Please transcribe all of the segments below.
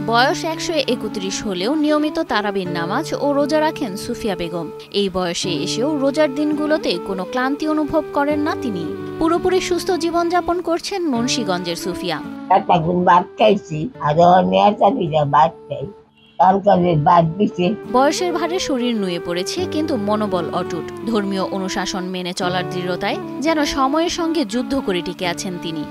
বয়স ১৩১ হলেও নিয়মিত তারাবির নামাজ ও রোজা রাখেন সুফিয়া বেগম। এই বয়সে এসেও রোজার দিনগুলোতে কোনো ক্লান্তি অনুভব করেন না তিনি। পুরোপুরি সুস্থ জীবনযাপন করছেন মুন্সিগঞ্জের সুফিয়া। বয়সের ভারে শরীর নুয়ে পড়েছে, কিন্তু মনোবল অটুট। ধর্মীয় অনুশাসন মেনে চলার দৃঢ়তায় যেন সময়ের সঙ্গে যুদ্ধ করে টিকে আছেন তিনি।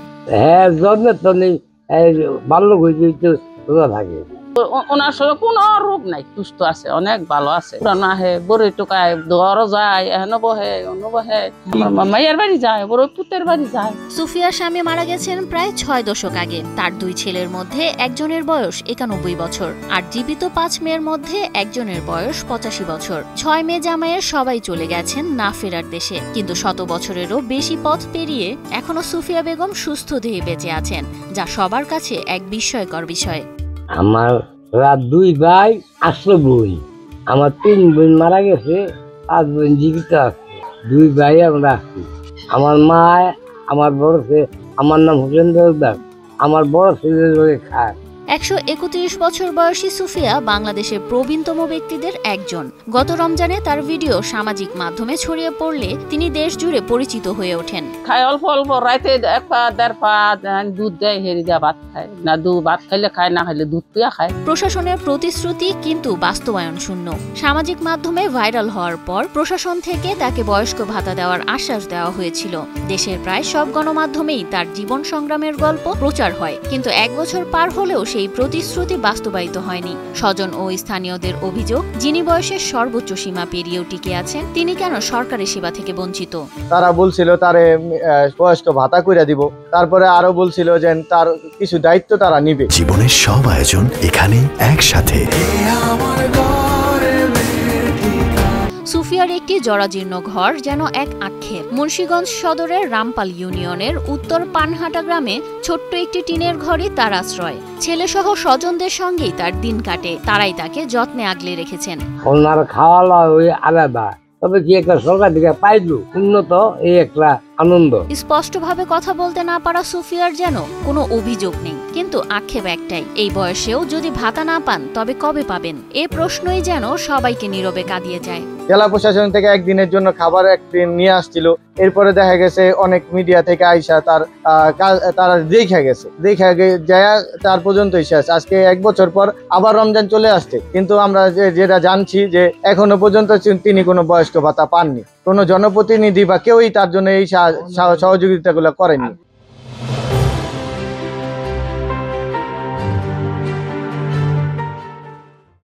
ওনার সঙ্গে কোনো রোগ নাই, সুস্থ আছে, অনেক ভালো আছে। আহে বড়ই টোকায় দোয়ারও যায়, এখনো বহে অন্য বহে, মাইয়ার বাড়ি যায়, বড় পুতের বাড়ি যায়। সুফিয়ার স্বামী মারা গেছেন প্রায় ৬ দশক আগে। তার ২ ছেলের মধ্যে একজনের বয়স ৯১ বছর, আর জীবিত ৫ মেয়ের মধ্যে একজনের বয়স ৮৫ বছর। ৬ মেয়ে জামাইয়ের সবাই চলে গেছেন না ফেরার দেশে, কিন্তু শত বছরেরও বেশি পথ পেরিয়ে এখনো সুফিয়া বেগম সুস্থ দেহে বেঁচে আছেন, যা সবার কাছে এক বিস্ময়কর বিষয়। আমার ২ ভাই ৮ বোন, আমার ৩ বোন মারা গেছে, ৫ বোন জীবিত আছে, 2 ভাই আমরা আছি। আমার মা, আমার বড় ছেলে, আমার নাম হোসেন দরদার, আমার বড় ছেলের লোকে খায়। ১৩১ বছর বয়সী সুফিয়া বাংলাদেশের প্রবীণতম ব্যক্তিদের একজন। গত রমজানে তার ভিডিও সামাজিক মাধ্যমে ছড়িয়ে পড়লে তিনি দেশ জুড়ে পরিচিত হয়ে ওঠেন। খায় অল্প অল্প, রাতে ১ পা ১.৫ পা দুধ দেয়, হেরি দেয়া ভাত খায় না, ভাত খাইলে খায়, না খাইলে দুধ পিয়া খায়। প্রশাসনের প্রতিশ্রুতি কিন্তু বাস্তবায়ন শূন্য। সামাজিক মাধ্যমে ভাইরাল হওয়ার পর প্রশাসন থেকে তাকে বয়স্ক ভাতা দেওয়ার আশ্বাস দেওয়া হয়েছিল। দেশের প্রায় সব গণমাধ্যমেই তার জীবন সংগ্রামের গল্প প্রচার হয়, কিন্তু ১ বছর পার হলেও সেই প্রতিশ্রুতি বাস্তবায়িত হয়নি। স্বজন ও স্থানীয়দের অভিযোগ, যিনি বয়সের সর্বোচ্চ সীমা পেরিয়েও টিকে আছেন, তিনি কেন সরকারি সেবা থেকে বঞ্চিত। তারা বলছিল তারে বয়স্ক ভাতা কইরা দিব, তারপরে আরো বলছিল যে তার কিছু দায়িত্ব তারা নিবে। জীবনের সব আয়োজন এখানে একসাথে। সুফিয়ার একটি জরাজীর্ণ ঘর যেন এক আক্ষেপ। মুন্সিগঞ্জ সদরের রামপাল ইউনিয়নের উত্তর পানহাটা গ্রামে ছোট্ট একটি টিনের ঘরই তার আশ্রয়। ছেলেসহ স্বজনদের সঙ্গেই তার দিন কাটে, তারাই তাকে যত্নে আগলে রেখেছেন। ওনার খাওয়া লওয়া আলাদা, তবে কি একটা সরকার থেকে পাইলো উন্নত, এই একটা আনন্দ। স্পষ্টভাবে কথা বলতে না পারা সুফিয়ার যেন কোনো অভিযোগ নেই, কিন্তু আক্ষেপ একটাই, এই বয়সেও যদি ভাতা না পান তবে কবে পাবেন। এ প্রশ্নই যেন সবাইকে নীরবে কাঁদিয়ে যায়। জেলা প্রশাসন থেকে একদিনের জন্য খাবার একদিন নিয়ে আসছিল, এরপরে দেখা গেছে অনেক মিডিয়া থেকে আইসা তারা দেখা গেছে, তার পর্যন্তই শেষ। আজকে ১ বছর পর আবার রমজান চলে আসছে, কিন্তু আমরা যেটা জানছি যে এখনো পর্যন্ত তিনি কোনো বয়স্ক ভাতা পাননি, কোনো জনপ্রতিনিধি বা কেউই তার জন্য এই সহযোগিতাগুলো করেনি।